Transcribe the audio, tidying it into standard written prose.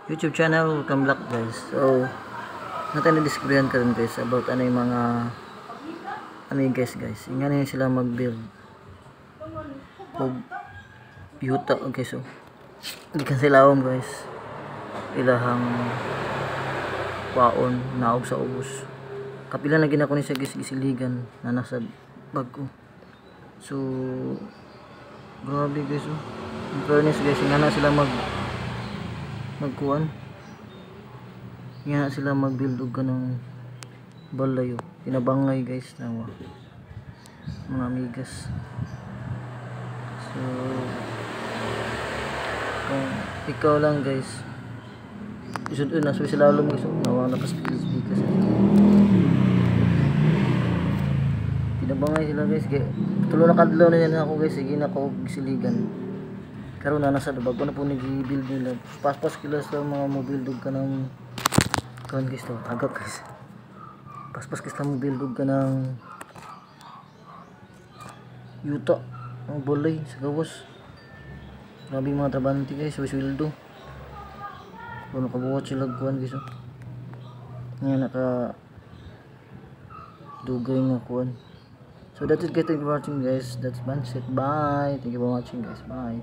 YouTube channel, welcome back guys. So natin na-discoveran ka rin guys about ano yung mga guys. Ingano yung sila mag-build og yuta. Okay, so hindi kan sila guys ilahang waon naog sa ubos. Kapila na ginako ni siya guys gisiligan na nasa bag ko. So grabe guys, in fairness guys, ingana sila magkuan, ingana sila mag-build og kanang balayo, pinabangay guys na mga amigas. So kung ikaw lang guys isud na so sila lalom guys, nawa na speakers pinabangay sila guys. Kaya tulo na kadlaw na yan ako guys, sige na ako gisiligan karon na nasa bago na po nag-build nila. Paspas kilos sa mga mo-build og kanang karon guys to agak guys, paspas kita mo build og kanang yuta ang bolay sa gawas. Grabe mga trabante guys, sweldo kung nakabuhat sila kuan guys. Nga naka dugay nga kuan. So that's it guys, thank you for watching guys. That's Bandset, bye, thank you for watching guys, bye.